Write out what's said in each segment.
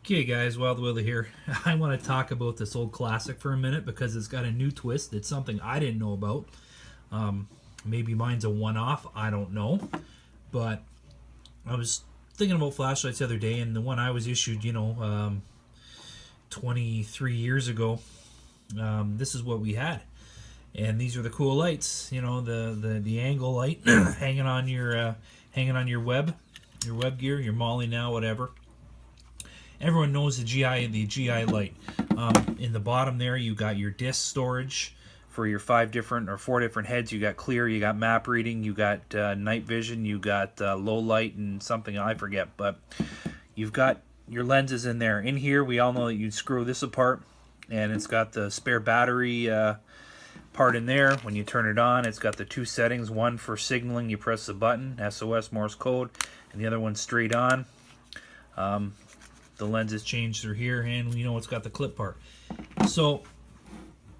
Okay guys, Wild Willie here. I want to talk about this old classic for a minute because it's got a new twist. It's something I didn't know about. Maybe mine's a one-off, I don't know. But I was thinking about flashlights the other day, and the one I was issued, 23 years ago, this is what we had. And these are the cool lights, the angle light hanging on your web gear, your Molly now, whatever. Everyone knows the GI light. In the bottom there, you got your disc storage for your 4 different heads. You got clear, you got map reading, you got night vision, you got low light, and something I forget. But you've got your lenses in there. In here, we all know that you'd screw this apart, and it's got the spare battery part in there. When you turn it on, it's got the 2 settings. One for signaling, you press the button, SOS Morse code, and the other one straight on. The lenses change through here, and it's got the clip part. So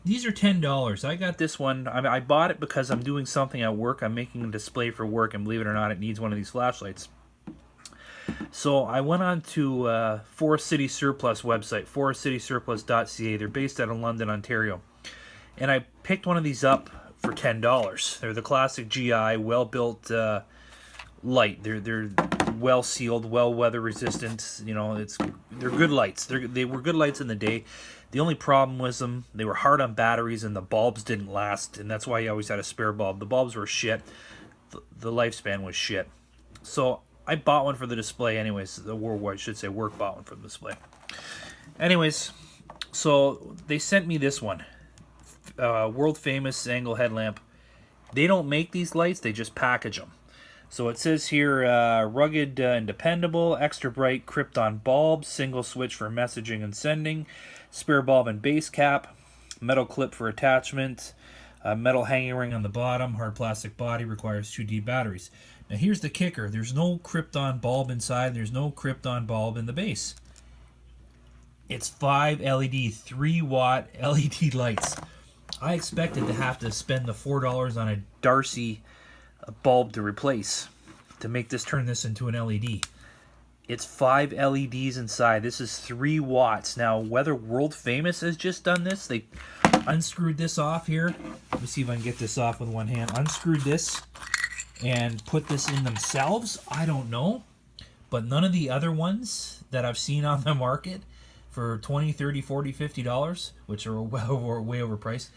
these are $10. I got this one. I bought it because I'm doing something at work. I'm making a display for work, and believe it or not, it needs one of these flashlights. So I went on to Forest City Surplus website, forestcitysurplus.ca. They're based out of London, Ontario. And I picked one of these up for $10. They're the classic GI, well-built light. They're well sealed, well weather resistant. They're good lights. They were good lights in the day. The only problem was they were hard on batteries, and the bulbs didn't last, and that's why you always had a spare bulb. The bulbs were shit. The lifespan was shit. So I bought one for the display anyways. Work bought one for the display. Anyways, so they sent me this one. World famous angle headlamp. They don't make these lights, they just package them. So it says here, rugged and dependable, extra bright Krypton bulb, single switch for messaging and sending, spare bulb and base cap, metal clip for attachment, metal hanging ring on the bottom, hard plastic body, requires 2D batteries. Now here's the kicker, there's no Krypton bulb inside, there's no Krypton bulb in the base. It's 5 LED, 3 watt LED lights. I expected to have to spend the $4 on a Darcy bulb to replace to make this turn this into an LED. It's 5 LEDs inside. This is 3 watts. Now, whether World Famous has just done this, they unscrewed this off here. Let me see if I can get this off with one hand. Unscrewed this and put this in themselves. I don't know. But none of the other ones that I've seen on the market for $20, $30, $40, $50, which are way overpriced,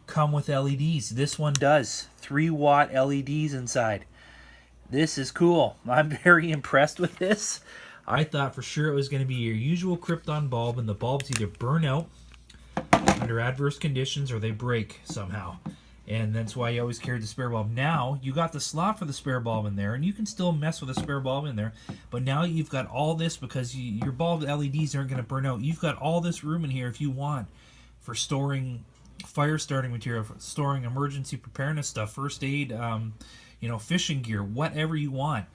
come with LEDs. This one does. 3 watt LEDs inside. This is cool. I'm very impressed with this. I thought for sure it was going to be your usual Krypton bulb, and the bulbs either burn out under adverse conditions or they break somehow. And that's why you always carried the spare bulb. Now, you got the slot for the spare bulb in there, and you can still mess with a spare bulb in there, but now you've got all this because your bulb LEDs aren't going to burn out. You've got all this room in here if you want for storing fire starting material, for storing emergency preparedness stuff, first aid, fishing gear, whatever you want.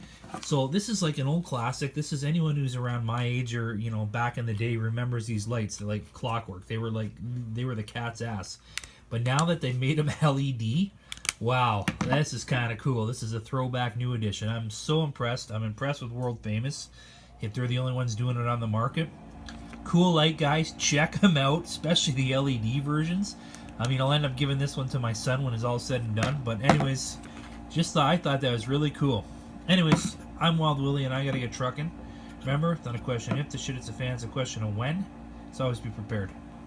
So this is like an old classic. This is anyone who's around my age or back in the day remembers these lights. They're like clockwork. They were the cat's ass. But now that they made them LED, wow, this is kind of cool. This is a throwback new edition. I'm so impressed. I'm impressed with World Famous. If they're the only ones doing it on the market. Cool light, guys. Check them out, especially the LED versions. I'll end up giving this one to my son when it's all said and done. But anyways, I thought that was really cool. Anyways, I'm Wild Willie, and I got to get trucking. Remember, it's not a question if the shit, it's a fan. It's a question of when. So always be prepared.